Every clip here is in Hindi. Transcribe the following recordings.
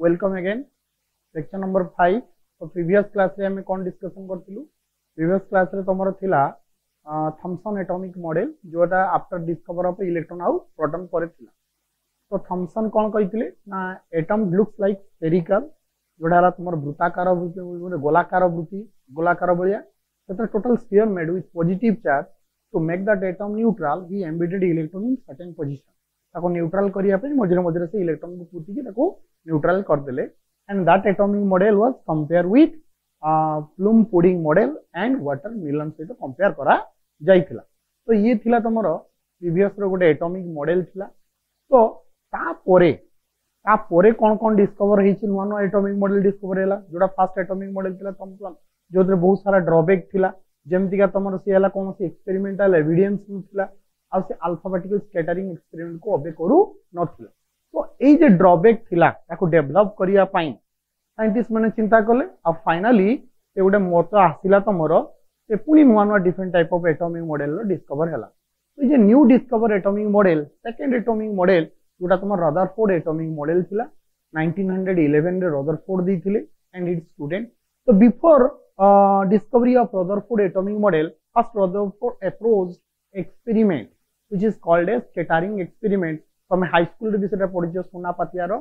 Welcome again lecture number 5। तो प्रीवियस क्लास रे हमें कौन डिस्कशन करथिलु। प्रीवियस क्लास रे तमरो थिला थॉमसन एटॉमिक मॉडल जोटा आफ्टर डिस्कवर ऑफ इलेक्ट्रॉन आउ प्रोटॉन पर थिला। तो थॉमसन कौन कहिथिले ना एटम लुक्स लाइक स्फेरिकल जोटा हला तुमर वृत्ताकार वृत्ति गोलाकार वृत्ति गोलाकार बलिया सेटा total sphere made with positive charge to make that atom neutral he embedded electron in certain position ताको न्यूट्रल करिया पे मझरे मझरे से इलेक्ट्रॉन को पुती के ताको न्यूट्रल कर देले and that atomic model was compare with plume pudding model and watermelon से तो कंपेयर करा जाइथिला। तो ये थिला तमरो प्रीवियस रो गोटे एटॉमिक मॉडल थिला। तो ता पोरे कोन डिस्कवर हेछि नुवा नुवा एटॉमिक मॉडल डिस्कवर हैला जोटा फर्स्ट एटॉमिक मॉडल थिला थॉमसन जोतरे बहुत सारा ड्रॉबैक थिला जेमति का तमरो से हैला कोन से एक्सपेरिमेंटल एविडेंस थिला आ से अल्फाबेटिकल स्कैटरिंग एक्सपेरिमेंट को अबे करू नथिला। तो ए जे ड्रॉबैक थिला ताको डेवलप करिया पाई साइंटिस्ट माने चिंता कले आ फाइनली ए गोटे मत आसिला तमरो से पुनी नुवा नुवा different type of atomic model रो डिस्कवर हैला। तो जे new discover atomic model second atomic model जोटा तमर रदरफोर्ड एटॉमिक मॉडल थिला 1911 रे रदरफोर्ड दैथिले एंड इट्स स्टूडेंट। तो before discovery of Rutherford atomic model, first Rutherford approached experiment which is called as scattering experiment। तो मैं हाई स्कूल विषय रे पढिছো सोना पातियार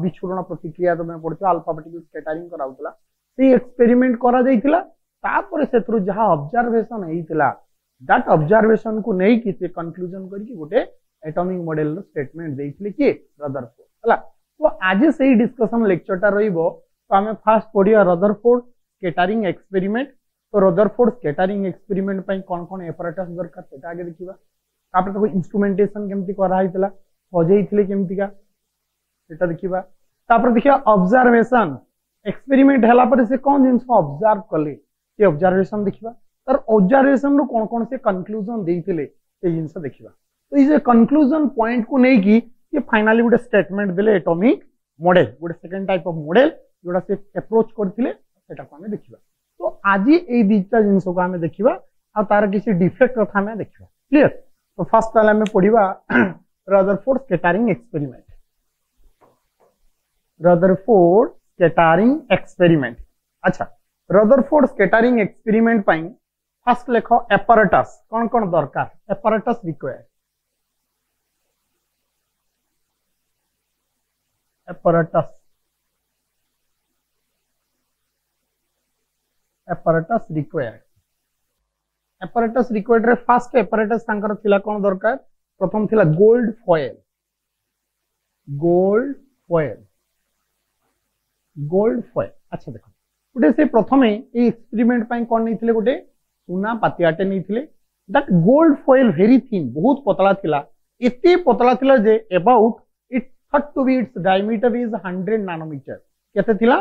विछुरण प्रतिक्रिया तो मैं पढिছো अल्फाबेटिकल स्कैटरिंग कराउतला से एक्सपेरिमेंट करा जाइतिला तापर सेथरु जहा ऑब्जर्वेशन हेइतिला दैट ऑब्जर्वेशन को नै कि से कंक्लूजन करके गोटे एटॉमिक मॉडल रो स्टेटमेंट देइथिले कि रदरफोर्ड हला। तो आज से डिस्कशन लेक्चरटा रहिबो। तो हमें फास्ट पढिया रदरफोर्ड स्कैटरिंग एक्सपेरिमेंट। तो रदरफोर्ड स्कैटरिंग एक्सपेरिमेंट पई कोन एपरेटस दरकार सेटा आगे देखिबा। तापर तो इंस्ट्रूमेंटेशन केमती करा हितला सजेइथिले केमती का सेटा देखिबा। तापर देखिया ऑब्जर्वेशन एक्सपेरिमेंट हला पर से कोन जिंस ऑब्जर्व करले से ऑब्जर्वेशन देखिबा तर ऑब्जर्वेशन रो कोन से कंक्लूजन देइथिले से जिंस देखिबा। तो इस कंक्लूजन पॉइंट को नै कि ये फाइनली गोटे स्टेटमेंट देले एटॉमिक मॉडल गोटे सेकंड टाइप ऑफ मॉडल जोडा से अप्रोच करथिले सेटा को हमें देखिबा। तो आज ये दिटा जिंस को हमें देखिबा आ तार किसी डिफेक्ट कथा हमें देखिबा। क्लियर। तो फर्स्ट पहले हमें पढ़िबा Rutherford scattering experiment. Rutherford scattering experiment. अच्छा रदरफोर्ड स्कैटरिंग एक्सपेरिमेंट पई फर्स्ट लेखो एपरेटस कोन दरकार apparatus required. apparatus required। apparatus required रे फर्स्ट apparatus तांकर थिला कोन दरकार प्रथम थिला गोल्ड फॉयल। अच्छा देखो गोटे से प्रथमे ए एक्सपेरिमेंट पई कोन नैथिले गोटे सुना पातियाटे नैथिले that gold foil very thin बहुत पतला थिला एते पतला थिला जे about it thought to be its diameter is 100 nanometer केते थिला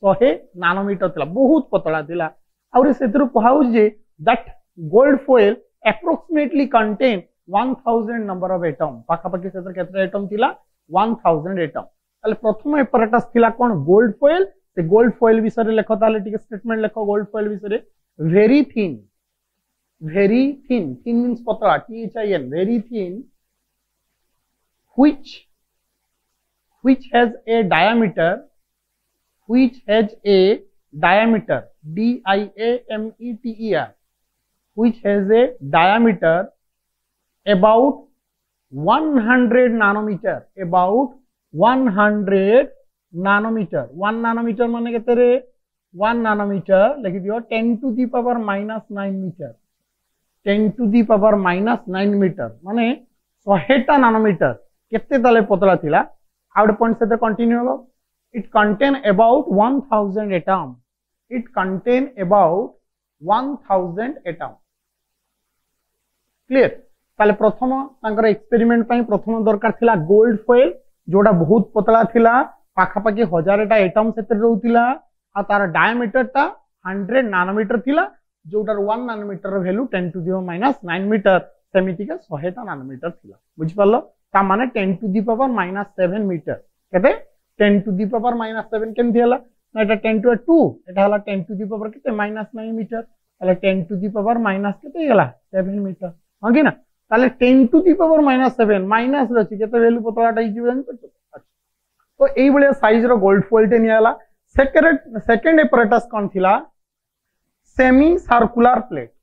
100 नैनोमीटर थिला बहुत पतला थिला और सेतरु कहाउ जे that gold foil approximately contain 1000 number of atom पाखा पाखी सेतर केते एटम थिला 1000 एटम। ताले प्रथम एपरेटस थिला कोन गोल्ड फॉयल से गोल्ड फॉयल विषय रे लेखो ताले टिके स्टेटमेंट लेखो गोल्ड फॉयल विषय रे वेरी थिन थिन मींस पतला THIN very thin which has a diameter diameter which has a diameter about 100 nanometer about 100 nanometer 1 nanometer माने केते रे 1 nanometer लिखि दियो 10 to the power minus 9 meter 10 to the power minus 9 meter माने 100 nanometer केते ताले पतला थिला आउट पॉइंट से कंटिन्यू हो। It contain about 1000 atom clear. ताले प्रथम तांकर एक्सपेरिमेंट पई प्रथम दरकार थिला गोल्ड फॉयल जोडा बहुत पतला थिला पाखा पाखी 1000 टा एटम सेते रहउतिला आ तार डायमीटर ता 100 नैनोमीटर थिला जोडा 1 नैनोमीटर रो value 10 to the minus 9 meter सेमिति का 100 टा नैनोमीटर थिला बुझ पालो ता माने 10 to the power minus 7 metre केते 10 टू द पावर माइनस 7 केन दियला ना एटा 10 टू 2 एटा हला 10 टू द पावर केते माइनस 9 मीटर ताले 10 टू द पावर माइनस केते गेला 7 मीटर हां कि ना ताले 10 to the power minus 7 minus रछि केते वैल्यू पतलाटा इजी जानि पड़तो। तो एई बळे साइज रो गोल्ड फॉइल टे नियाला सेकंड एपरेटस कौन थिला सेमी सर्कुलर प्लेट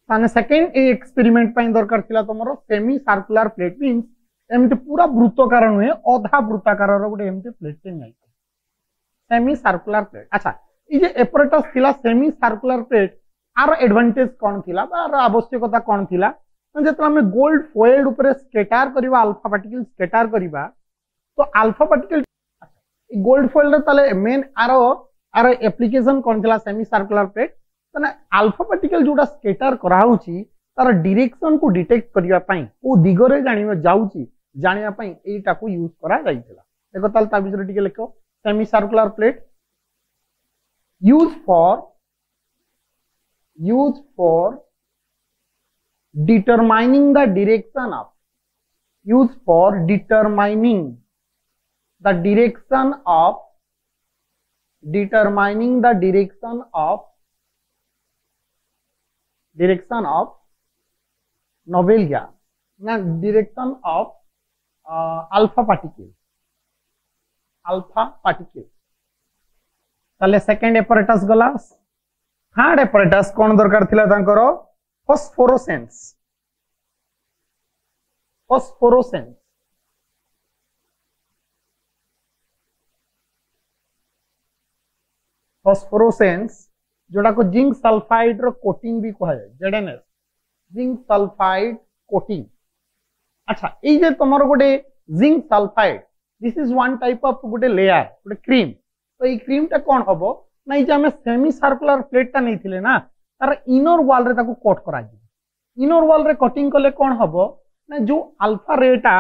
ताने सेकंड ए एक्सपेरिमेंट पाइन दरकार थिला तमरो सेमी सर्कुलर प्लेट मींस एमते पूरा वृत्ताकार नुहे अधा वृत्ताकार रो गोटे एमते प्लेट टे नै सेमी सर्कुलर प्लेट। अच्छा ई जे एपरेटस थिला सेमी सर्कुलर प्लेट आर एडवांटेज कौन थिला बा आर आवश्यकता कौन थिला जेतला हमें गोल्ड फॉइल ऊपर स्कैटर करबा अल्फा पार्टिकल स्कैटर करबा तो अल्फा पार्टिकल गोल्ड फॉइल रे तले मेन आर एप्लीकेशन कौन थिला सेमी सर्कुलर प्लेट तने अल्फा पार्टिकल जोटा स्कैटर कराउची तार डायरेक्शन को डिटेक्ट करिया पई को दिगरे जानिबा जाउची जानिया पई एटा को यूज करा जाइतला। देखो ताल ता बिसरे टिके लिखो semi circular plate use for determining the direction of novel gas na direction of alpha particle ताले सेकंड एपरेटस गला। थर्ड एपरेटस कौन दरकार थिला तांकरो Phosphorescence जोड़ा को जिंक सल्फाइड रो कोटिंग भी कहा जाए जेडएनएस जिंक सल्फाइड कोटिंग। अच्छा ए जे तमरो गोटे zinc sulphide this is one type of गोटे लेयर गोटे क्रीम तो ये क्रीम टा कौन हबो ना जे हमें सेमी सर्कुलर प्लेट टा नहीं थिले ना तार इनर वॉल रे ताको कोट करा जी इनर वॉल रे कटिंग कले कोन हबो ना जो अल्फा रेटा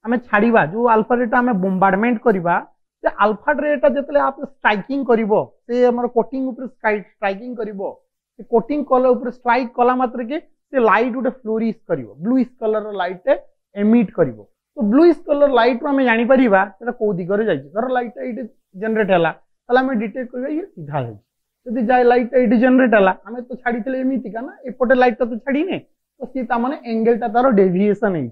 हमें छाड़ीबा जो अल्फा रेटा हमें बोम्बार्डमेंट करिबा से अल्फा रेटा जतले आप स्ट्राइकिंग करिवो से हमर कोटिंग ऊपर स्ट्राइकिंग करिवो से कोटिंग कलर ऊपर स्ट्राइक कला मात्र के से लाइट उठे फ्लोरिश करिवो ब्लूइश कलर लाइट एमिट करिवो तो ब्लूइश कलर लाइट रो हमें जानि परिबा सेटा को दिगरे जाई धर लाइट इट जनरेट हला तला हमें डिटेक्ट करबा ये सीधा है यदि जाय लाइट एटी जनरेट हला हमें तो छाड़ी थले एमिति का ना एपटे लाइट तो छाड़ी ने तो सीता माने एंगल ता तारो डेविएशन है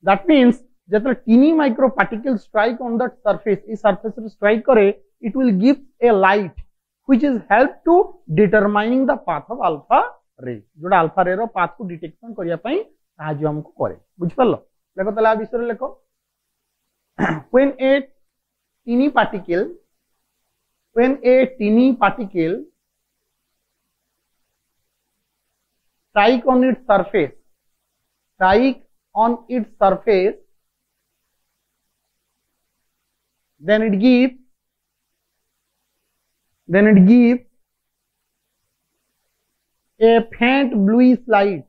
दैट मींस जतले tiny micro particle strike on that surface इस सरफेस रे स्ट्राइक करे it will give a light which is help to determining the path of alpha ray जोडा अल्फा रे रो पाथ को डिटेक्शन करिया पई साहाय्य हमको करे बुझ परलो। देखो तले आ विषय रे लिखो when a teeny particle strike on its surface then it gives a faint bluish light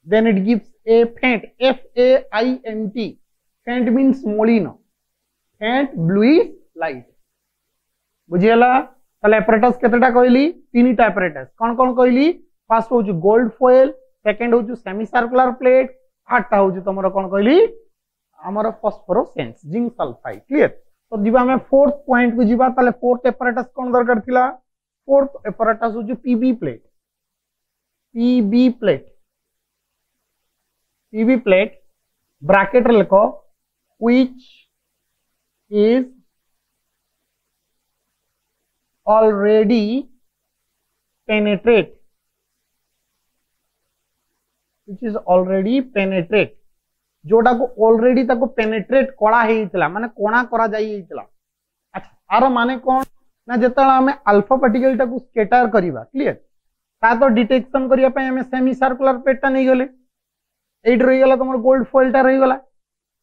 faint faint means molino faint bluish light बुझियला तले एपरेटस केतेटा कहली तीनटा एपरेटस कोन कोन कहली फर्स्ट हो गोल्ड फॉइल सेकंड हो सेमी सर्कुलर प्लेट थर्ड हो तमरो कोन कहली हमर फास्फोरेसेंस जिंक सल्फाइड क्लियर। तो जीवा में फोर्थ पॉइंट को जीवा तले फोर्थ एपरेटस कोन दरकार थिला फोर्थ एपरेटस हो पीबी प्लेट ब्रैकेट रे लिखो व्हिच इज already penetrate जोटा को ऑलरेडी ताको पेनेट्रेट करा हेइतला माने कोना करा जाई हेइतला। अच्छा आरो माने कोन ना जेतला हमें अल्फा पार्टिकल टाको स्कैटर करिबा क्लियर ता तो डिटेक्शन करिया पय हमें सेमी सर्कुलर प्लेट ता नहीं गले एट रही गला तमर गोल्ड फॉइल ता रही गला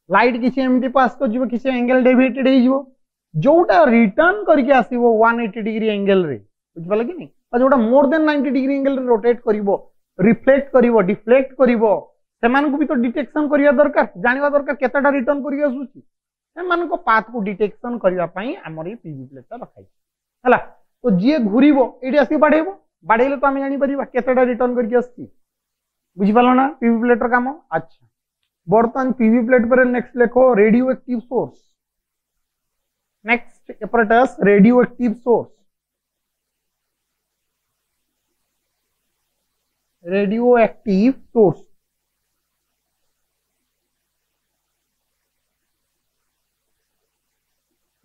लाइट किसी एमटी पास को जीव किसी एंगल डेविएटेड हे जीवो जोटा रिटर्न करके आसीबो 180 डिग्री एंगल रे बुझ पाला कि नहीं और जोटा मोर देन 90 डिग्री एंगल रे रोटेट करिवो रिफ्लेक्ट करिवो डिफ्लेक्ट करिवो सेमान को भी तो डिटेक्शन करिया दरकार जानिबा दरकार केताटा रिटर्न करिया आसुची सेमान को पाथ को डिटेक्शन करिया पई हमर ई पीवी प्लेट ता रखाई हला तो जे घुरीबो एडी आसी बाडेबो बाडेले तो हम जानि परिबा केताटा रिटर्न करके आसी बुझ पालो ना पीवी प्लेट रो काम। अच्छा बर्तन पीवी प्लेट पर नेक्स्ट लिखो radio active source next apparatus radioactive source radioactive source,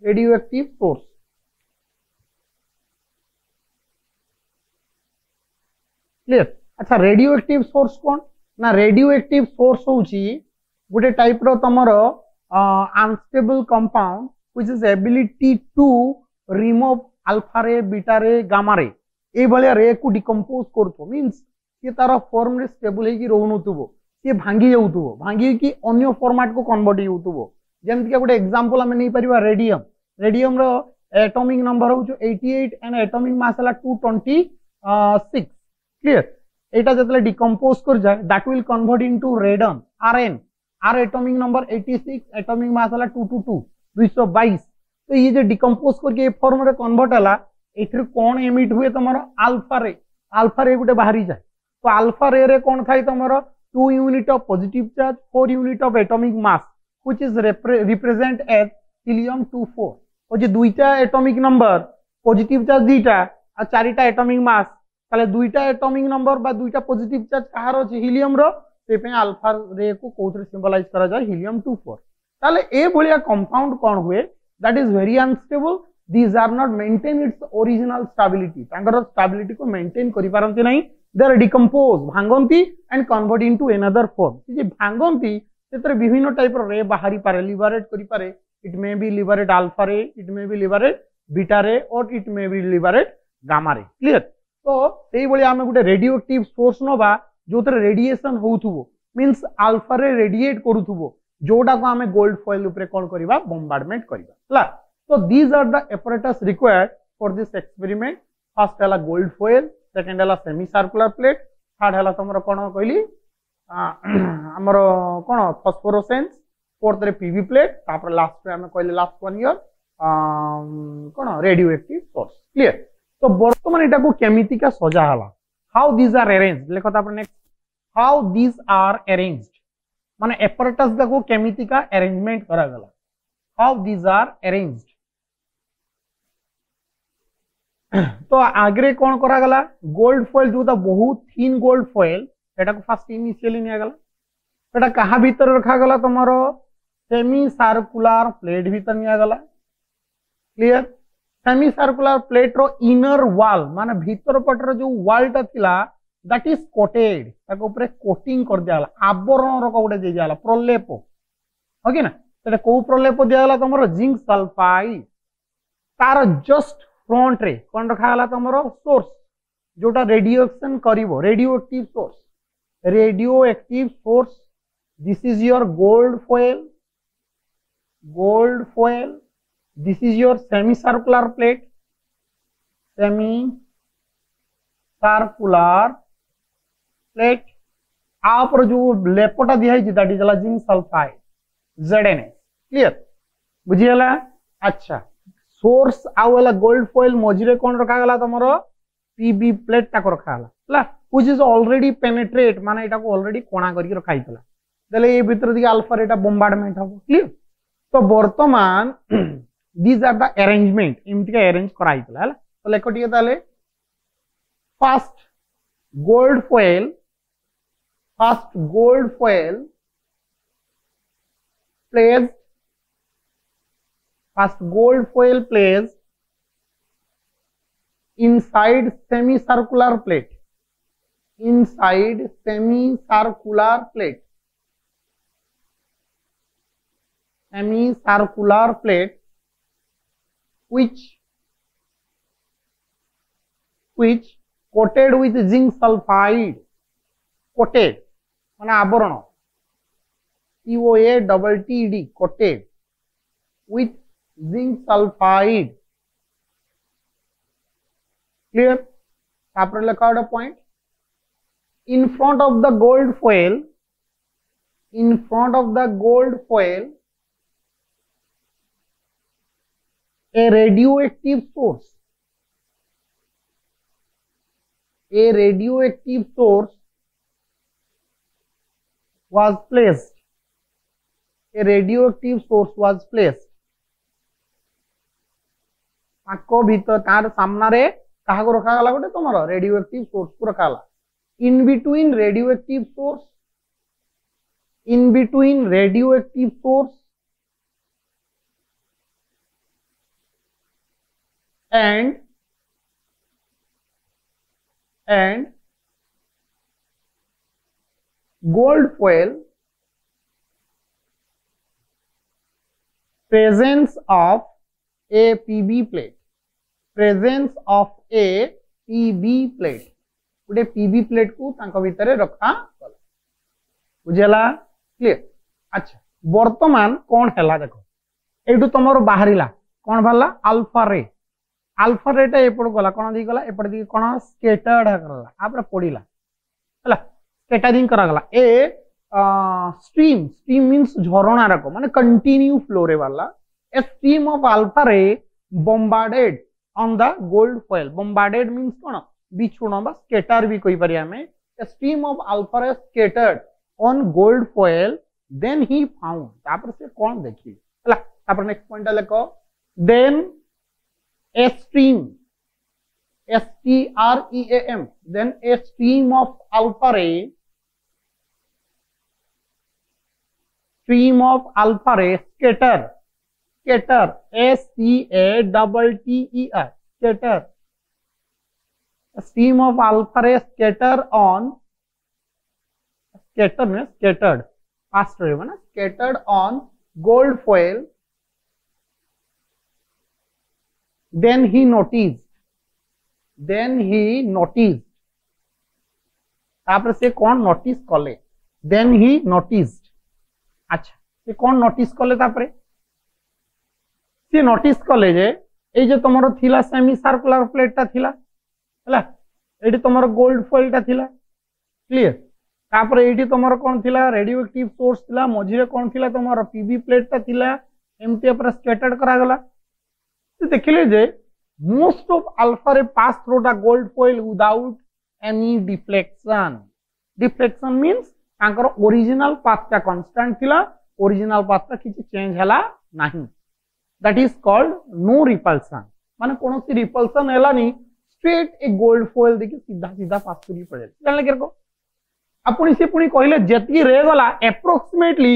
radioactive source clear. अच्छा रेडियोएक्टिव सोर्स कौन ना, रेडियोएक्टिव सोर्स होची गोटे टाइप रो तमर unstable compound which is ability to remove alpha ray beta ray gamma ray ए भलिया रे को डिकंपोज करथो, मींस ये तार फॉर्म रे स्टेबल हे कि रहउनथुबो, ये भांगी जाउथुबो, भांगी कि अन्य फॉर्मेट को कन्वर्ट होउथुबो। जेमति कि गोटे एग्जांपल हम नै परिबा रेडियम, रेडियम रो एटॉमिक नंबर हो 88 एंड एटॉमिक मास हला 226 क्लियर। एटा जतले डिकंपोज कर जाय that will convert into radon R, N atomic number 86 atomic mass हला 222 तो ये जो डिकंपोज करके फॉर्म रे कन्वर्ट हला एथि कोन एमिट हुए तमरो अल्फा रे गुटे बाहरी जाय। तो अल्फा रे कोन थाई तमरो 2 unit of positive charge 4 unit of atomic mass which is represent as helium 24 और जे दुईटा एटॉमिक नंबर पॉजिटिव चार्ज दीटा आ चारिटा एटॉमिक मास ताले दुईटा एटॉमिक नंबर बा दुईटा पॉजिटिव चार्ज कहार अछि हीलियम रो, से पे अल्फा रे को कोथरे सिंबलाइज करा जाय हीलियम 24। ताले ए भलिया कंपाउंड कोन हुए that is very unstable, these are not maintain its original stability, तांकर स्टेबिलिटी को मेंटेन करि पारंती नहीं, they are decompose भांगंती and convert into another form। जे भांगंती सेतरे विभिन्न टाइप रे बाहरी पारे, लिबरेट करि पारे, it may be liberate alpha ray, it may be liberate beta ray or it may be liberate gamma ray clear. तो सेही भली आमे गुटे रेडियोएक्टिव सोर्स नबा जोतरे रेडिएशन होउथुबो, मींस अल्फा रे रेडिएट करूथुबो, जोटा को आमे गोल्ड फॉइल ऊपर कोन करिबा बॉम्बार्डमेंट करिबा हला। So these are the apparatus required for this experiment। First है gold foil, second है semicircular plate, third है तुम कौन कहली आमर कौन phosphorescence, fourth ray PV plate, तापर लास्ट रे हमें कहले लास्ट वन ईयर कौन रेडियोएक्टिव सोर्स क्लियर। तो वर्तमान एटा को केमिति का सजा हला, हाउ दीज आर अरेंज्ड लेखो तापर next, how these are arranged माने apparatus को केमिति का अरेंजमेंट करा गला, हाउ दीज आर अरेंज्ड। तो आगे कौन करा गला, गोल्ड फॉइल जो था बहुत थिन गोल्ड फॉइल एटा को फास्ट इनिशियली निया गला, एटा कहा भीतर रखा गला तमरो सेमी सर्कुलर प्लेट भीतर निया गला क्लियर। सेमी सर्कुलर प्लेट रो इनर वॉल माने भीतर पटर जो वॉल टा थिला दैट इज कोटेड, ताको ऊपर कोटिंग कर दियाला, आवरण रो कोडे दे दियाला प्रलेप ओके ना। सेटा को प्रलेप दियाला तमरो जिंक सल्फाइड, तार जस्ट फ्रंट रे कौन रखा गला तमरो सोर्स जोटा रेडिएशन करिवो, radioactive source, radioactive source this is your gold foil, gold foil, this is your semi circular plate, semi circular plate, आप जो लेपटा दिया है that is zinc sulphide ZNA clear बुझियला। अच्छा सोर्स आउला गोल्ड फॉइल मझिरे कौन रखा गला तमरो पीबी प्लेट टाको रखा गला हला व्हिच इज ऑलरेडी पेनिट्रेट माने एटा को ऑलरेडी कोणा करके रखा हितला, देले ए भीतर दिके अल्फा रेटा बॉम्बार्डमेंट हो क्लियर। तो वर्तमान दीज आर द अरेंजमेंट इमति के अरेंज करा हितला हला। तो लेखो टिके ताले first gold foil, first gold foil placed, first gold foil placed inside semicircular plate, inside semicircular plate, semicircular plate which coated with zinc sulfide, coated माने आवरण COATTED coated with zinc sulfide clear। after लिखा out a point in front of the gold foil, in front of the gold foil a radioactive source, a radioactive source was placed, a radioactive source was placed आको भीतर तार सामना रे कहा को रखा गला गोटे तुमरो रेडियोएक्टिव सोर्स को रखा गला। in between radioactive source, in between radioactive source and gold foil, presence of a PB plate, presence of a PB plate, गोटे पीबी प्लेट को तांको भितरे रखा गला बुझेला क्लियर। अच्छा वर्तमान कौन हैला देखो एटू तमरो बाहरिला कौन बाहरला अल्फा रेटा एपड़ गला कौन दी गला एपड़ दी कौन स्कैटर्ड करला आपरे पड़िला हला स्कैटरिंग करा गला ए स्ट्रीम मींस झरणा रको माने कंटिन्यू फ्लो रे वाला ए स्ट्रीम ऑफ अल्फा रे bombarded on the gold foil, bombarded means कौन बिछुण बा स्कैटर भी कहि पारि हमें a stream of alpha ray scattered on gold foil then he found तापर से कौन देखी हला तापर नेक्स्ट पॉइंट लेको then a stream STREAM then a stream of alpha ray scatter SCATTER scatter a stream of alpha ray scattered on gold foil then he noticed तापर से कौन नोटिस कले then he noticed अच्छा से कौन नोटिस कले तापर से नोटिस कले जे ए जे तमरो थिला सेमी सर्कुलर प्लेट ता थिला हला एडी तमरो गोल्ड फॉइल ता थिला क्लियर तापर एडी तमरो कोन थिला रेडियोएक्टिव सोर्स थिला मझिरे कोन थिला तमरो पीबी प्लेट ता थिला एमटी ऊपर स्कैटर्ड करा गला तो देखिले जे most of alpha ray pass through the gold foil without any deflection means तांकर ओरिजिनल पाथ ता कांस्टेंट थिला ओरिजिनल पाथ ता किछि चेंज हला नाही that is called no repulsion माने कोनोसी रिपल्सन हेलानी स्ट्रेट ए गोल्ड फॉइल देखि सीधा पास करी पड़े जानले केरको আপুনি से पुनी कहिले जेती रे गला अप्रोक्सीमेटली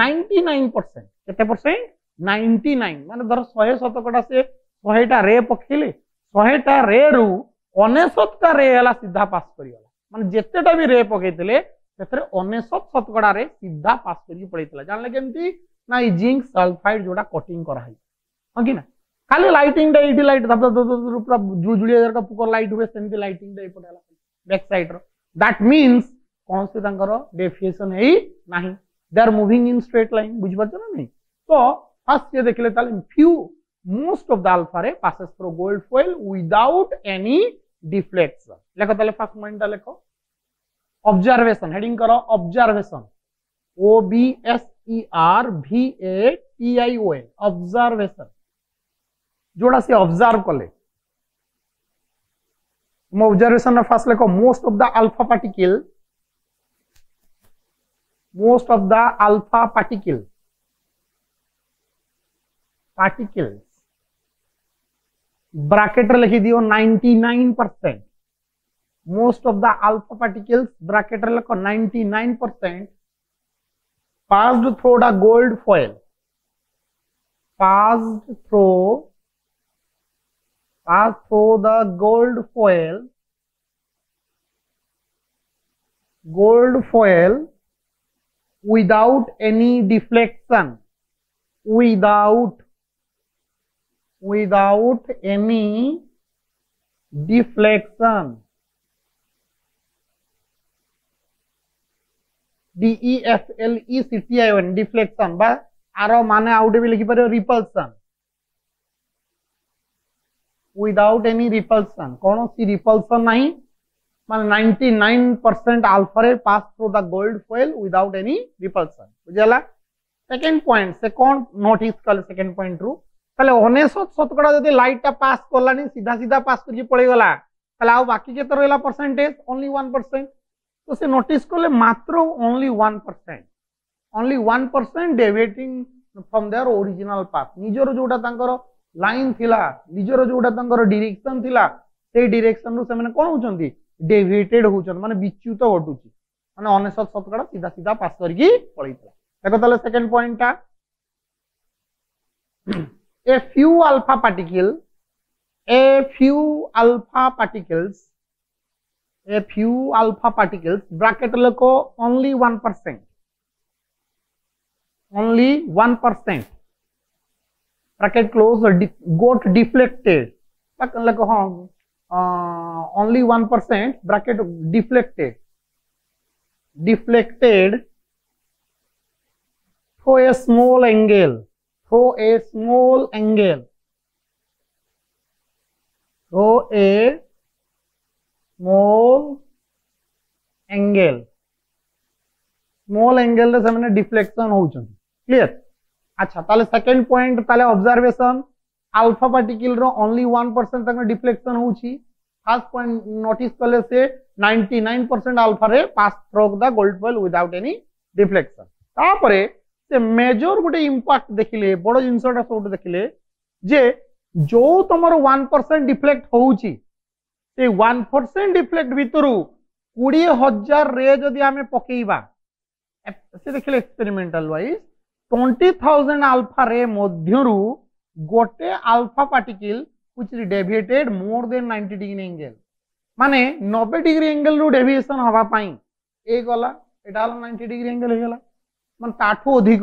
99% केते परसेंट 99 माने धर 100 शतकड़ा से 100 टा रे पखिले 100 टा रे रु 99 टा रे हला सीधा पास करी गला माने जेतेटा भी रे पकेइतले सेतरे 99 शतकड़ा रे सीधा पास करी पड़ितला जानले केमती ना ई जिंक सल्फाइड जोडा कोटिंग करा है हां कि ना खाली लाइटिंग डे इडी लाइट दब पूरा जुजुलिया जर का पुकर लाइट हुए सेमती लाइटिंग डे पड़ेला बैक साइड रो दैट मींस कौन से तांकर डेविएशन है नहीं they are moving in straight line बुझ पाछ ना नहीं तो फर्स्ट ये देखले ताले few most of the alpha ray passes through gold foil without any deflection लेखो ताले फर्स्ट पॉइंट लेखो ऑब्जर्वेशन हेडिंग करो ऑब्जर्वेशन OBSERVATION ऑब्जर्वेशन जोड़ा से ऑब्जर्व कले ऑब्जर्वेशन फर्स्ट लेखो most of the alpha particles bracket रे लिखि दियो 99% most of the alpha particles bracket रे लिखो 99% passed through the gold foil passed through the gold foil without any deflection without any deflection DEFLECTION deflection बा आरो माने आउटे भी लिखि पारे रिपल्सन without any repulsion कौन सी रिपल्सन नहीं माने 99% alpha ray pass through the gold foil without any repulsion बुझला सेकंड पॉइंट से कौन नोटिस कल सेकंड पॉइंट रु तले 99 शतकड़ा जदि लाइट टा पास करलानी सीधा पास करके पड़े गला तले आ बाकी के तो रहला परसेंटेज ओनली 1% तो से नोटिस कले मात्र only 1% deviating from their original path निजरो जोटा तांकर लाइन थिला निजरो जोटा तांकर डायरेक्शन थिला से डायरेक्शन रु से माने कोन होचंती डेविएटेड होचन माने विच्युत घटुची माने 99% सीधा सीधा पास करके पळैतला देखो ताले सेकंड पॉइंट ता a few alpha particles bracket लको only 1% bracket close got deflected लको हाँ only 1% bracket deflected through a small angle small angle रे से डिफ्लेक्शन होचन क्लियर अच्छा ताले सेकंड पॉइंट ताले ऑब्जर्वेशन अल्फा पार्टिकल रो ओनली 1% तक डिफ्लेक्शन होची फर्स्ट पॉइंट नोटिस कले से 99% alpha ray pass through the gold foil without any deflection तापरे से मेजर गोटे इंपैक्ट देखिले बड़ जिनसटा सब देखिले जे जो तुमर 1% डिफ्लेक्ट होउची से 1% डिफ्लेक्ट भितरु 20,000 रे जदि आमे पकेइबा से देखिले एक्सपेरिमेंटल वाइज 20,000 अल्फा रे मध्यरु गोटे alpha particle which is deviated more than 90 degree angle माने 90 डिग्री एंगल रु डेविएशन हवा पई ए गला एटा 90 डिग्री एंगल हे गला मन ताठो अधिक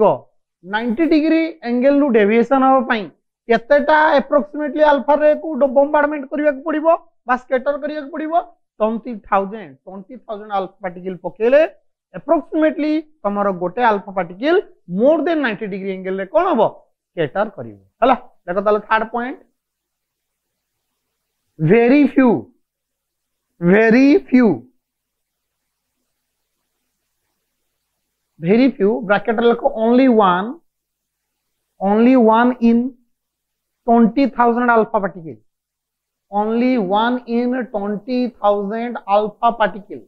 90 डिग्री एंगल रु डेविएशन हवा पई केतेटा एप्रोक्सीमेटली अल्फा रे को बॉम्बार्डमेंट करिया को पड़िबो बा स्कैटर करिया को पड़िबो 20,000 अल्फा पार्टिकल पकेले एप्रोक्सीमेटली तमरो गोटे अल्फा पार्टिकल मोर देन 90 डिग्री एंगल रे कोन हबो स्कैटर करिवो हला देखो ताले third point very few bracket लिखो only one in 20,000 alpha particle only one in 20,000 alpha particle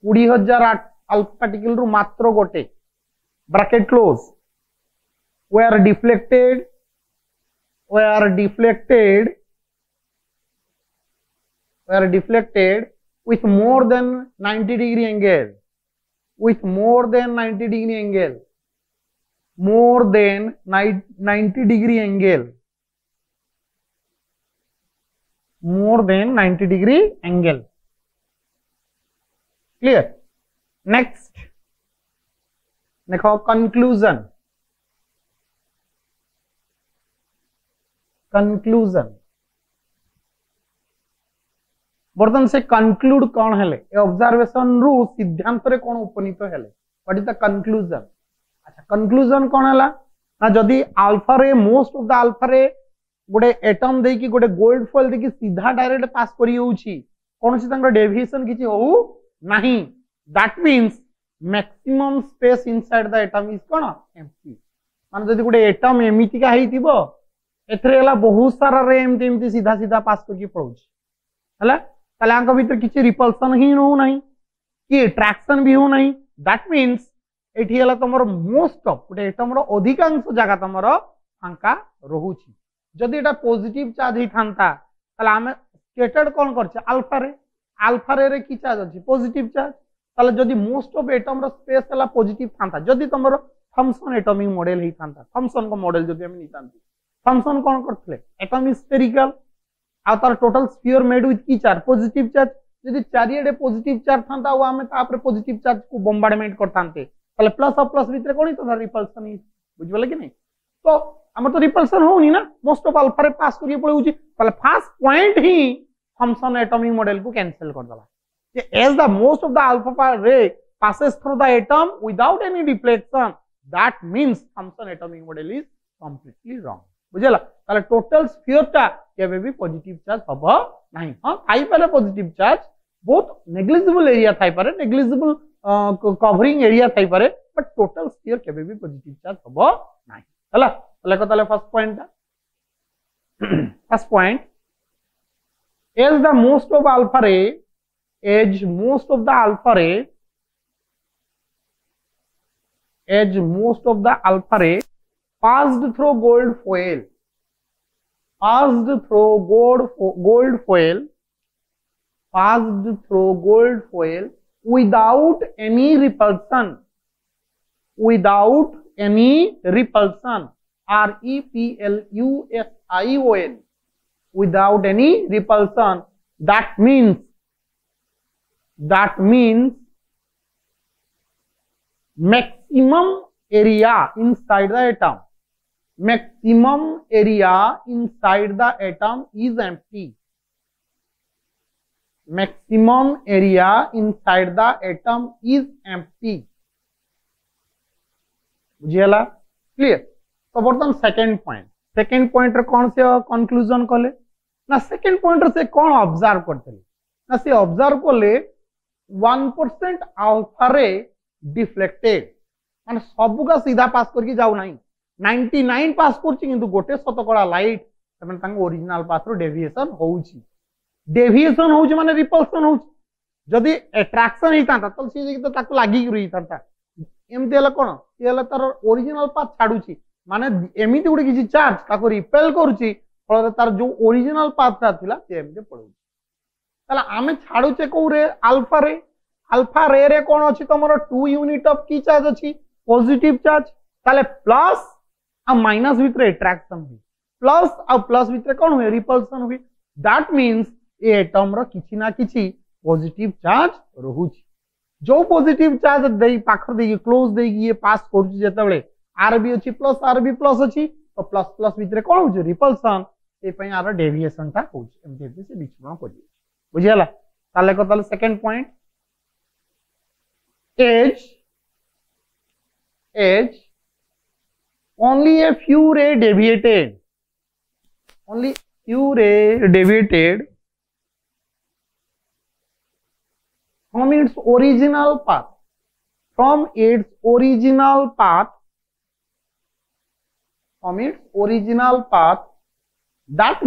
20,000 alpha particle रु मात्र गोटे bracket close were deflected with more than 90 degree angle more than 90 degree angle clear next देखो conclusion बर्तन से कंक्लूड कौन हेले ए ऑब्जर्वेशन रु सिद्धांत रे कौन उपनीत हेले व्हाट इज द कंक्लूजन अच्छा कंक्लूजन कौन हला ना जदी अल्फा रे मोस्ट ऑफ द अल्फा रे गोटे एटम दे कि गोटे गोल्ड फॉइल दे कि सीधा डायरेक्ट पास करी होउची कोन से तांगर डेविएशन किछि हो नाही that means maximum space inside the atom is cone empty मान जदी गोटे एटम एमिति का हेतिबो एथरे हला बहुत सारा रे एमती सीधा सीधा पास करके पड़ोची हला ताले आंक भीतर किछि रिपल्सन ही हो नाही कि अट्रैक्शन भी हो नाही दैट मींस एठी हला तमरो मोस्ट ऑफ गोटे एटम रो अधिकांश जगह तमरो फांका रहुची जदि एटा पॉजिटिव चार्ज ही थांता ताले आमे स्कैटर्ड कोन करछे अल्फा रे की चार्ज अछि पॉजिटिव चार्ज ताले जदि मोस्ट ऑफ एटम रो स्पेस हला पॉजिटिव थांता जदि तमरो थॉमसन एटॉमिक मॉडल ही थांता थॉमसन को मॉडल जदि हम नितांती थॉमसन कोन करथले एटम इज स्फेरिकल आ तार टोटल स्फीयर मेड विथ की चार्ज पॉजिटिव चार्ज यदि चारिएडे पॉजिटिव चार्ज थांता वो आमे तापर पॉजिटिव चार्ज को बॉम्बार्डमेंट करतांते ताले प्लस और प्लस भीतर कोनी तो रिपल्सन ही बुझबले कि नहीं तो हम तो रिपल्सन होनी ना मोस्ट ऑफ अल्फा रे पास करिए पड़े ताले फर्स्ट पॉइंट ही थॉमसन एटॉमिक मॉडल को कैंसिल कर दला जे as the most of the alpha ray passes through the atom without any deflection that means Thomson atomic model is completely wrong बुझला ताले टोटल स्फीयर टा केबे भी पॉजिटिव चार्ज हबो नहीं हां थाई पारे पॉजिटिव चार्ज बहुत नेग्लिजिबल एरिया थाई पारे नेग्लिजिबल कवरिंग एरिया थाई पारे बट टोटल स्फीयर केबे भी पॉजिटिव चार्ज हबो नहीं हला लेको ताले first point as the most of alpha ray passed through gold foil passed through gold foil without any repulsion, without any repulsion, repulsion, without any repulsion. That means maximum area inside the atom, maximum area inside the atom is empty, maximum area inside the atom is empty. बुझीगला क्लियर। तो बर्तमान सेकेंड पॉइंट रे कौन से कंक्लूजन कले ना सेकेंड पॉइंट से कौन ऑब्जर्व करते ना से ऑब्जर्व कले 1% अल्फा रे डिफ्लेक्टेड माने सब का सीधा पास करके जाऊ नहीं 99 पास करछि किंतु गोटे शतकड़ा लाइट तमन तांग ओरिजिनल पाथ रो डेविएशन होउछि माने रिपल्सन होउछि जदी अट्रैक्शन ही तांता तो सी तो ताको लागि रही तांता एमते हला कोन सी हला तार ओरिजिनल पाथ छाडुछि माने एमिति गुडी किछि चार्ज ताको रिपेल करूछि फल तार जो ओरिजिनल पाथ ता थिला से एमते पडुछि ताला आमे छाडुचे को रे अल्फा रे कोन अछि तमरो 2 यूनिट ऑफ की चार्ज अछि पॉजिटिव चार्ज ताले प्लस आ माइनस भितर अट्रैक्शन हुई प्लस आ प्लस भितर कोन हुए रिपल्सन हुई दैट मींस ए एटम रो किछि ना किछि पॉजिटिव चार्ज रहुछि जो पॉजिटिव चार्ज दे पाखर दे क्लोज दे ये पास करूछि जेतबेले आरबी अछि प्लस आरबी प्लस अछि तो प्लस प्लस भितर कोन होछि रिपल्सन ए पई आर डेविएशन ता होछि एमते से विचलन करि बुझियला ताले को ताले second point edge only a few ray deviated from its original path that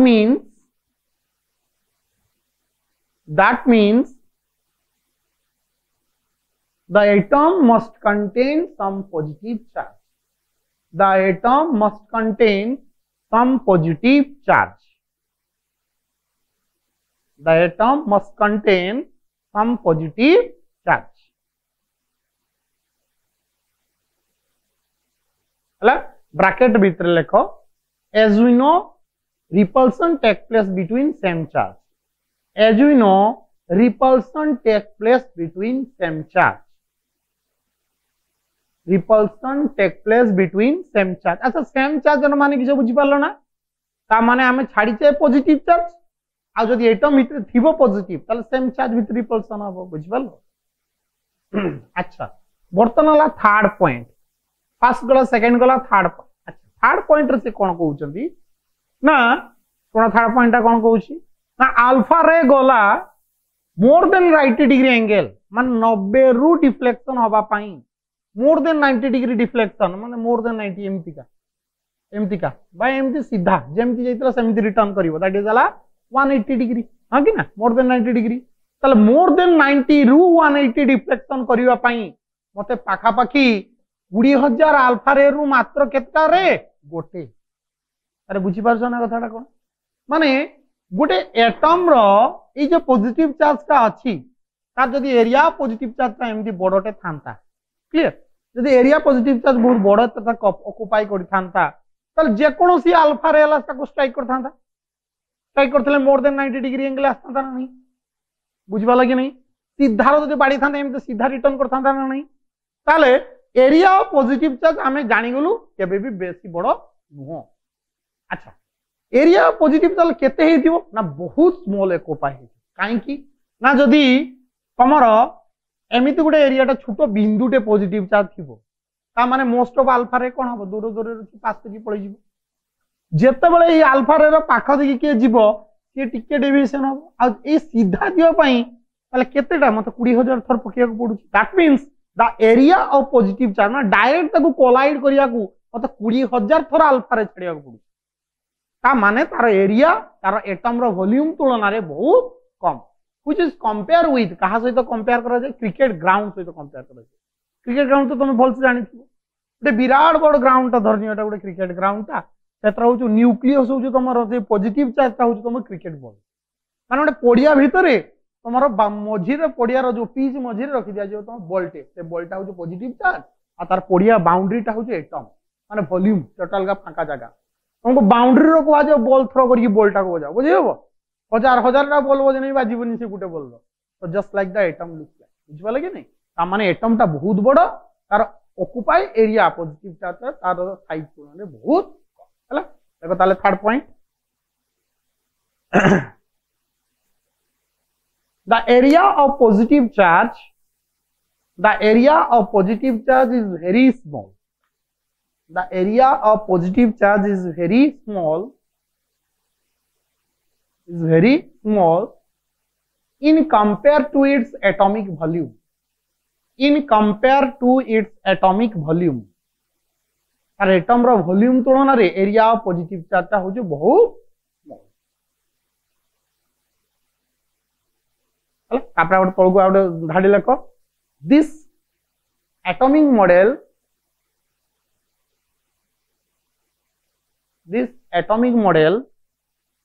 means the atom must contain some positive charge. The atom must contain some positive charge. The atom must contain some positive charge. हला ब्रैकेट भीतर लिखो as we know repulsion take place between same charge. As we know repulsion take place between same charge. Repulsion take place between same charge अच्छा सेम चार्ज जन माने कि बुझी पारलो ना ता माने हमें छाड़ी चे पॉजिटिव चार्ज आ जदी एटम भीतर थिबो पॉजिटिव ताले सेम चार्ज भीतर रिपल्सन हबो बुझी पारलो अच्छा बर्तन वाला थर्ड पॉइंट फर्स्ट गला सेकंड गला थर्ड अच्छा थर्ड पॉइंट रे से कोन कहउचंदी ना कोन थर्ड पॉइंट कोन कहउची ना अल्फा रे गला मोर देन 90 डिग्री एंगल मान 90 रु डिफ्लेक्शन होबा पाई मोर देन 90 डिग्री डिफ्लेक्शन माने मोर देन 90 एमती का बाय एमती सीधा जेमती जैतला सेमती रिटर्न करिवो दैट इज अला 180 डिग्री हां कि ना मोर देन 90 डिग्री तले मोर देन 90 रु 180 डिफ्लेक्शन करिवा पई मते पाखा पाखी 20000 अल्फा रे रु मात्र केतका रे गोटे अरे बुझी पारछो ना कथाटा कोन माने गोटे एटम रो ए जे पॉजिटिव चार्ज का अछि तार जदी एरिया पॉजिटिव चार्ज का एमती बडोटे थांता क्लियर जदि एरिया पॉजिटिव चार्ज बहुत बड़ तथा ऑक्युपाई करथांता तल जे कोनोसी अल्फा रे हला ताको स्ट्राइक करथांता स्ट्राइक करथले मोर देन 90 डिग्री एंगल आस्थांता नहीं बुझबा लागि नहीं सीधा रो जदि बाडी थांता एमते सीधा रिटर्न करथांता नहीं ताले एरिया पॉजिटिव चार्ज हमें जानि गलु केबे भी बेसी बड़ नुहो अच्छा एरिया पॉजिटिव चार्ज केते हेतिबो ना बहुत स्मॉल ऑक्युपाई हे काहे की ना जदि तमरो एमिति गुटे एरिया टा छोटो बिंदुटे पॉजिटिव चार्ज थिबो ता माने मोस्ट ऑफ अल्फा रे कोन हबो दूर दूर रे पास की पळै जिवो जेते बेले ए अल्फा रे रो पाखा देखि के जिवो के टिके डेविएशन हबो आ ए सीधा दियो पई ताले केतेटा मते 20000 थर पकिया को पडुची that means the area of positive charge ना डायरेक्ट ताको कोलाइड करिया को मते 20000 थर अल्फा रे छडिया को पडुची ता माने तार एरिया तार एटम रो वॉल्यूम तुलना रे बहुत कम which is compare with कहा सहित कंपेयर करा जाय क्रिकेट ग्राउंड सहित कंपेयर करा जाय क्रिकेट ग्राउंड तो तुम भलसे जानि छिबो गोटे विराट बड़ ग्राउंड ता धरनियोटा गोटे क्रिकेट ग्राउंड ता सेत्रा होछु न्यूक्लियस होछु तमरो से पॉजिटिव चार्ज ता होछु तम क्रिकेट बॉल माने गोटे पडिया भितरे तुमर मझीरे पड़ियार जो पिच मझीरे रखी दिया जो तुम बॉलटे से बॉलटा हूँ पॉजिटिव चार्ज और तार पड़िया बाउंड्रीटा हूँ एटम माने वॉल्यूम टोटल का फांका जगह तुमको बाउंड्री रो कह जाओ बॉल थ्रो करके बॉलटा को बजाओ बुझे हम हजार हजार टा बॉल बजे नहीं बाजबनी से गोटे बॉल तो just like the atom looks like बुझिपाले कि नहीं ता माने एटम टा बहुत बड़ तार ऑक्युपाई एरिया पॉजिटिव चार्ज तार साइज तुलना में बहुत कम है देखो ताले third point the area of positive charge is very small. The area of positive charge is very small in compare to its atomic volume. तार एटम रो वॉल्यूम तुलना रे एरिया ऑफ पॉजिटिव चार्ज ता होजे बहुत स्मॉल धाड़ी लेख this atomic model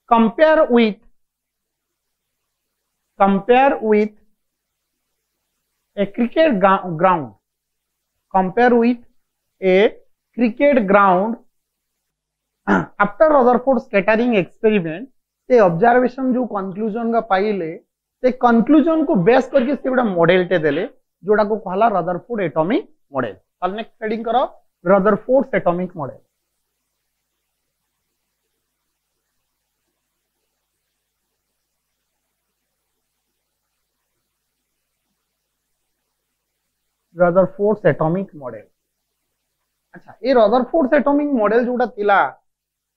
compare with a cricket ground after Rutherford scattering experiment से ऑब्जर्वेशन जो कंक्लूजन का पाइले से कंक्लूजन को बेस करके से गोटा मॉडल टे देले जोड़ा को कहला रदरफोर्ड एटॉमिक मॉडल ताल नेक्स्ट हेडिंग करो Rutherford atomic model Rutherford atomic model अच्छा ये रदरफोर्ड एटॉमिक मॉडल जोड़ा थिला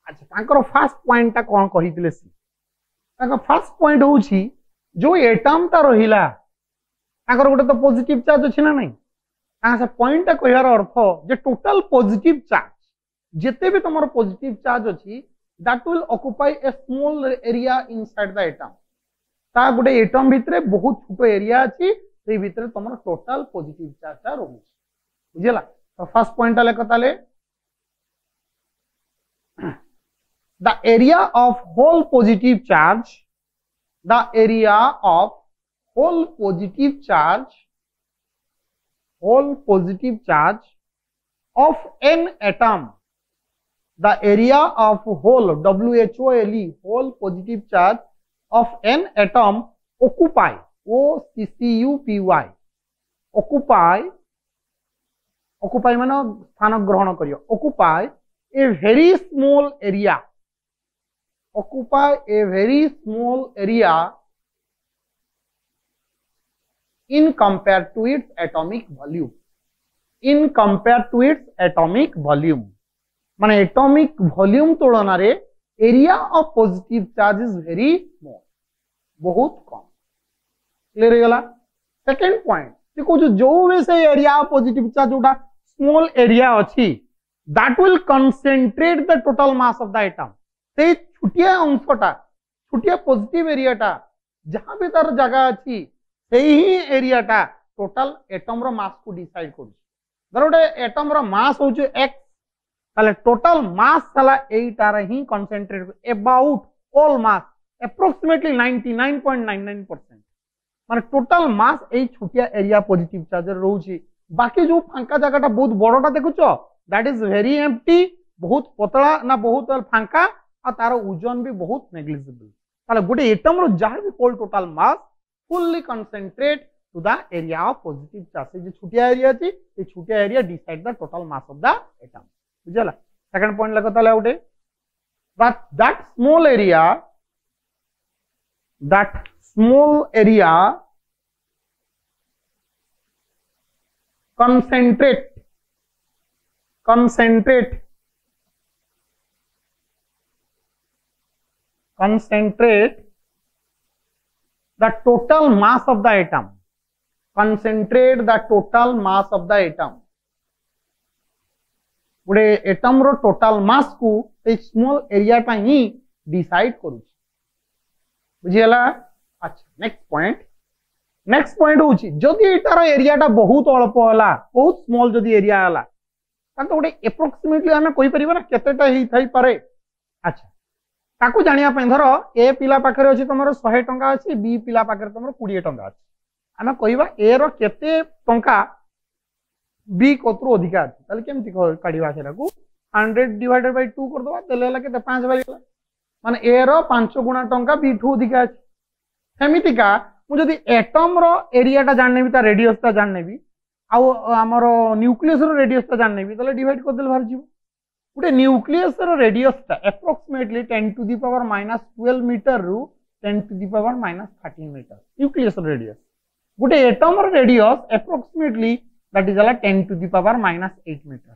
अच्छा तांकर फर्स्ट पॉइंट ता कोन कहितले सी तांकर फर्स्ट पॉइंट होउची जो एटम ता रहिला तांकर गोटे तो पॉजिटिव चार्ज अछि ना नहीं तांकर पॉइंट ता कहयार अर्थ जे टोटल पॉजिटिव चार्ज जेते भी तमरो पॉजिटिव चार्ज अछि that will occupy A small area inside the atom ता गोटे एटम भितरे बहुत छोटो एरिया अछि से भितरे तमरो टोटल पॉजिटिव चार्ज ता रहू बुझिला तो फर्स्ट पॉइंट ता लेको ताले the area of whole positive charge of an atom the area of whole whole positive charge of an atom occupy occupy माने स्थान ग्रहण करियो occupy a very small area in compare to its atomic volume माने एटॉमिक वॉल्यूम तुलना रे area of positive charge is very small बहुत कम क्लियर गला सेकंड पॉइंट देखो जो वैसे एरिया ऑफ पॉजिटिव चार्ज जोटा स्मॉल एरिया अछि that will concentrate the total mass of the atom से छुटिया अंशटा छुटिया पॉजिटिव एरियाटा जहां भी तार जगह अछि सेही एरियाटा टोटल एटम रो मास को डिसाइड करू धरोटे एटम रो मास होचे x ताले टोटल मास साला एटा रे ही concentrate about all mass approximately 99.99% माने टोटल मास ए छुटिया एरिया पॉजिटिव चार्ज रहउची बाकी जो फांका जगहटा बहुत बड़टा देखुचो दैट इज वेरी एम्प्टी बहुत पतला ना बहुत फांका आ तार ओजन भी बहुत नेग्लिजिबल ताले गोटे एटम रो जहां भी whole total mass fully concentrate to the area of positive charge जे छुटिया एरिया अछि ए छुटिया area decide the total mass of the atom बुझला सेकंड पॉइंट लगो ताले उठे that small area concentrate the total mass of the atom गोटे एटम रो टोटल मास को ए स्मॉल एरिया टा ही डिसाइड करू बुझियला अच्छा नेक्स्ट पॉइंट होची जदी एटार एरिया टा बहुत अल्प होला बहुत स्मॉल जदी एरिया होला तो गोटे एप्रोक्सीमेटली हमें कहि परिबा ना केतेटा ही थाई पारे अच्छा ताकू जानिया पे धर ए पिला पाखरे अछि तमरो 100 टंका अछि बी पिला पाखरे तमरो 20 टंका अछि आमे कहबा ए रो केते टंका बी कोतरो अधिका अछि ताले केमति काढिबा सेरा को 100 डिवाइडेड बाय 2 कर दवा तेले ला केते 5 बारी माने ए रो 5 गुना टंका बी ठू अधिका अछि सेमितिका मु जदी एटम रो एरिया टा जाननेबी ता रेडियस टा जाननेबी आउ हमरो न्यूक्लियस रो रेडियस टा जाननेबी तले डिवाइड कर देल बाहर जीवो गुटे न्यूक्लियस रो रेडियस टा approximately 10 to the power -12 metre रु 10 to the power -13 metre nucleus रो रेडियस गुटे एटम रो रेडियस अप्रोक्सीमेटली दैट इज अला 10 टू द पावर -8 मीटर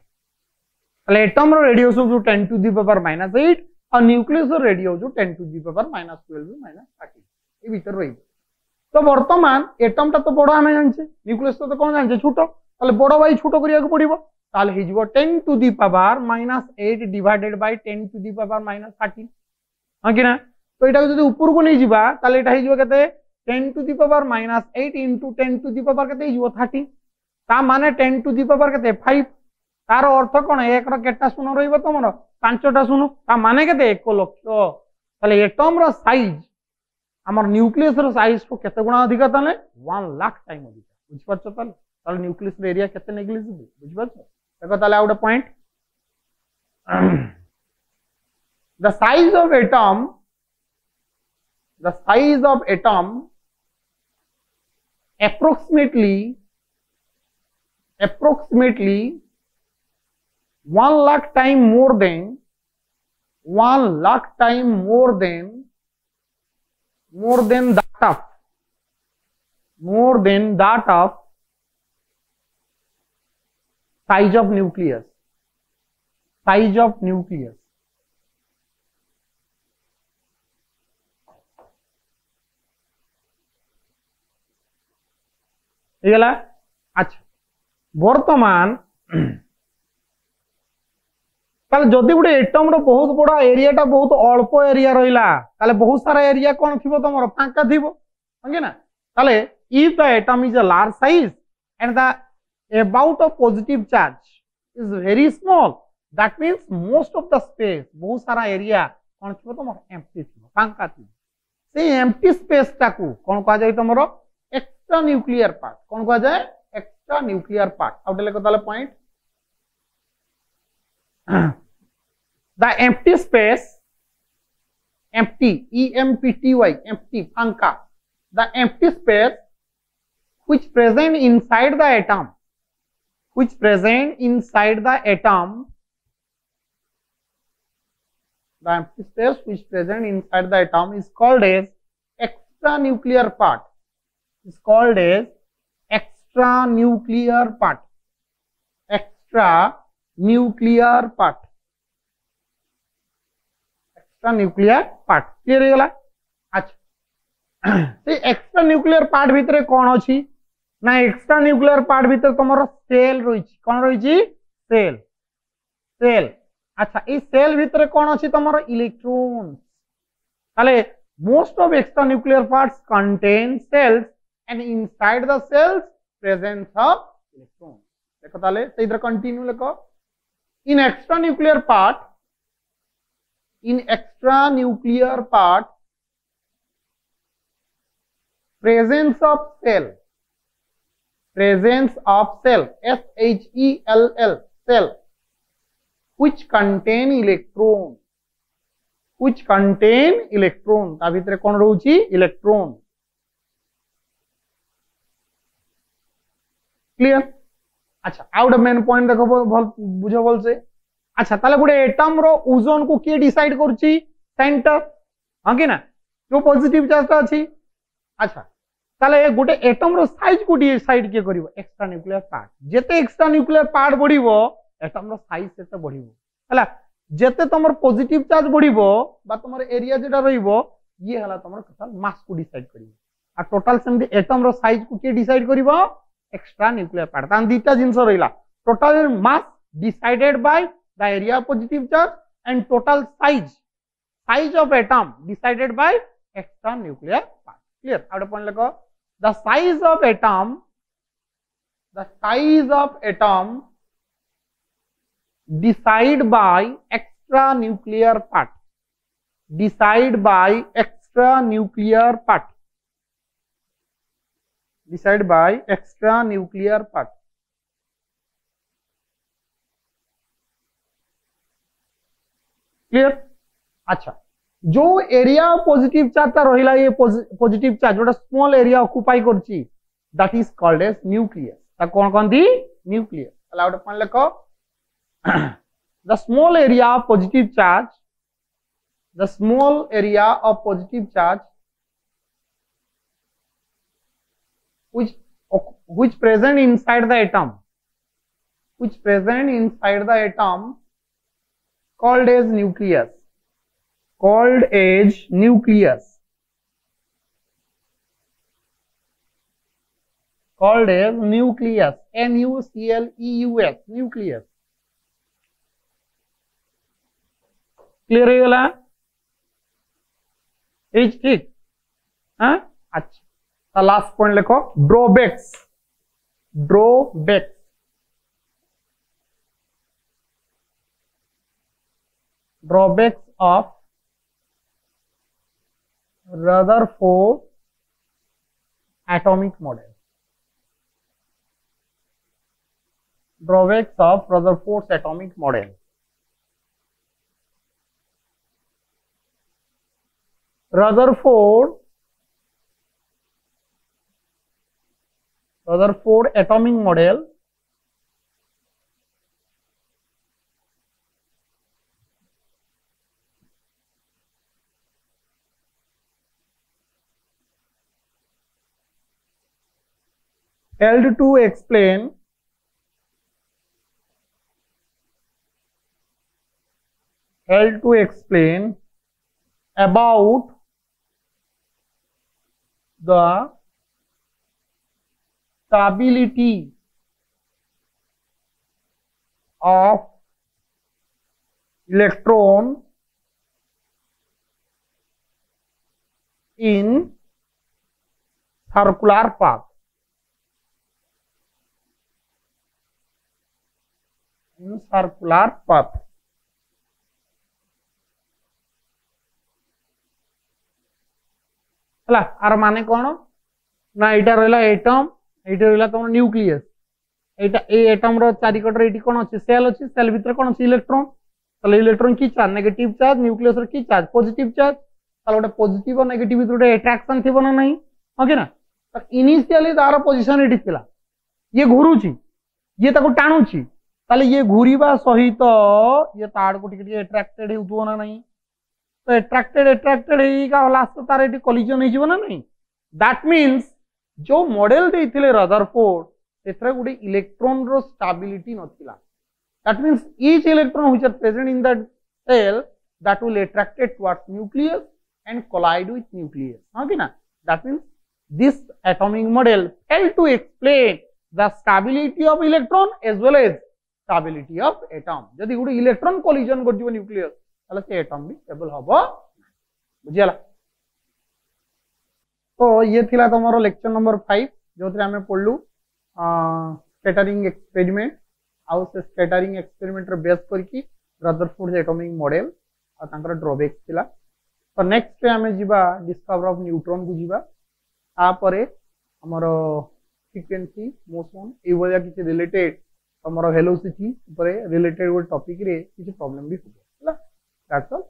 तले एटम रो रेडियस जो 10 टू द पावर -8 और न्यूक्लियस रो रेडियस जो 10 टू द पावर -12 -13 ए भीतर रही तो वर्तमान एटम टा तो बड़ आमे जानछे न्यूक्लियस तो कोन जानछे छोटो ताले बड़ बाई छोटो करिया को पड़िबो ताले हे जिवो 10 to the power -8 divided by 10 to the power -13 हां कि ना तो एटा जदी ऊपर को नै जिबा ताले एटा हे जिवो केते 10 to the power -8 into 10 to the power केते जिवो 30 ता माने 10 टू द पावर केते 5 तार अर्थ कोन एक रो केटा शून्य रहइबो तमरो पांचटा शून्य ता माने केते 1 लाख ताले एटम रो साइज हमर न्यूक्लियस रो साइज को केते गुना अधिक ताले 1 लाख टाइम अधिक बुझ परछ ताले न्यूक्लियस रो एरिया केते नेग्लिजिबल बुझ परछ देखो ताले out point the size of atom approximately 1 lakh time more than that of size of nucleus हेगला अच्छा वर्तमान ताले जदि गुटे एटम रो बहुत बड़ा एरिया टा बहुत अल्प एरिया रहिला ताले बहुत सारा एरिया कोन थिबो तमरो फांका थिबो हंगे ना ताले if the atom is a large size and the about of positive charge is very small that means most of the space बहुत सारा एरिया कोन थिबो तमरो एम्प्टी थिबो फांका थिबो से एम्प्टी स्पेस टाकू कोन कहा जाय तमरो एक्स्ट्रा न्यूक्लियर पार्ट कौन कहा जाए एक्स्ट्रा न्यूक्लियर पार्ट आउट लेको ताले point the empty space empty EMPTY empty फांका the empty space which present inside the atom the empty space which present inside the atom is called as extra nuclear part is called as extra nuclear part clear हो गला अच्छा से एक्स्ट्रा न्यूक्लियर पार्ट भीतर कोन अछि ना एक्स्ट्रा न्यूक्लियर पार्ट भीतर तमरो सेल रहिछि कोन रहिछि सेल अच्छा ई सेल भीतर कोन अछि तमरो इलेक्ट्रॉन ताले most of extra nuclear parts contain cells and inside the cells presence of electrons देखो ताले से इधर कंटिन्यू लिखो in extra nuclear part presence of cell SHELL cell which contain electron ता भीतर कोन रहउची इलेक्ट्रॉन क्लियर अच्छा आउट मेन पॉइंट देखो बुझो बोल से अच्छा ताले गुडे एटम रो ओजोन को के डिसाइड करछि सेंटर हां कि ना जो पॉजिटिव चार्ज ता अछि अच्छा ताले गुडे एटम रो साइज को डिसाइड के करिवो एक्स्ट्रा न्यूक्लियर पार्ट जेते एक्स्ट्रा न्यूक्लियर पार्ट बढ़िवो एटम रो साइज सेते बढ़िवो हला जेते तमर पॉजिटिव चार्ज बढ़िवो बा तमर एरिया जेटा रहिवो ये हला तमर टोटल मास को डिसाइड करिवो आ टोटल सेम एटम रो साइज को के डिसाइड करिवो एक्स्ट्रा न्यूक्लियर पार्ट तान दीटा जिंस रहिला total mass decided by the area positive charge and total size of atom decided by extra nuclear part clear out point लिखो the size of atom decide by extra nuclear part decide by extra nuclear part, decide by extra nuclear part. Clear? अच्छा, जो एरिया पॉजिटिव चार्ज रहिला ये पॉजिटिव चार्ज जोटा स्मॉल एरिया ऑक्युपाई करची that is called as nucleus. ता कोन कोनती न्यूक्लियस। अलाउड अपन लेखो the small area of positive charge, the small area of positive charge which present inside the atom, which present inside the atom called as nucleus, called as nucleus, called as nucleus, nucleus, nucleus. Clear है गला? ठीक। हाँ अच्छा, लास्ट पॉइंट लिखो drawbacks, drawbacks, drawbacks of Rutherford atomic model, drawbacks of Rutherford atomic model. Rutherford atomic model helped to explain about the stability of electron in circular path, in circular path। हला आर माने कोन ना एटा रहला एटम, एटा रहला तुम न्यूक्लियस, एटा ए एटम रो चारि कटर एटी कोन अछि सेल अछि, सेल भीतर कोन अछि इलेक्ट्रॉन, तले इलेक्ट्रॉन की चार्ज नेगेटिव चार्ज, न्यूक्लियस रो की चार्ज पॉजिटिव चार्ज, तले ओटा पॉजिटिव और नेगेटिव भीतर ओटा अट्रैक्शन थिबो ना नहीं, ओके ना। तो इनिशियली तार पोजीशन एटी थिला, ये घुरुची, ये ताको टाणुची, तले ये घुरीबा सहित ये ताड़ को टिके अट्रैक्टेड हेउथबो ना नहीं, तो अट्रैक्टेड है लास्ट तार एटी कोलिजन हो जीवो ना नहीं। दैट मीन्स जो मॉडल देथिले रदरफोर्ड सेथरे गुडी इलेक्ट्रॉन रो स्टेबिलिटी नथिला। That means each electron which are present in that shell that will attracted towards nucleus and collide with nucleus, हां कि ना। That means this atomic model help to explain the stability of electron as well as stability of atom. जदि गुडी इलेक्ट्रॉन कोलिजन कर जीवो न्यूक्लियस ताले से एटम भी स्टेबल हबो, बुझियला। तो ये थिला तमरो लेक्चर नंबर 5 जोथरे हमें पढलु स्कैटरिंग एक्सपेरिमेंट, आउ से स्कैटरिंग एक्सपेरिमेंट रे बेस करकी रदरफोर्ड एटॉमिक मॉडल आ तांकर ड्रॉबैक थिला। तो नेक्स्ट रे हमें जीवा डिस्कवर ऑफ न्यूट्रॉन को जीवा, आ परे हमरो फ्रीक्वेंसी मोशन ए वलिया किछि रिलेटेड हमरो वेलोसिटी ऊपर रिलेटेड वो टॉपिक रे किछि प्रॉब्लम भी होबो। That's all.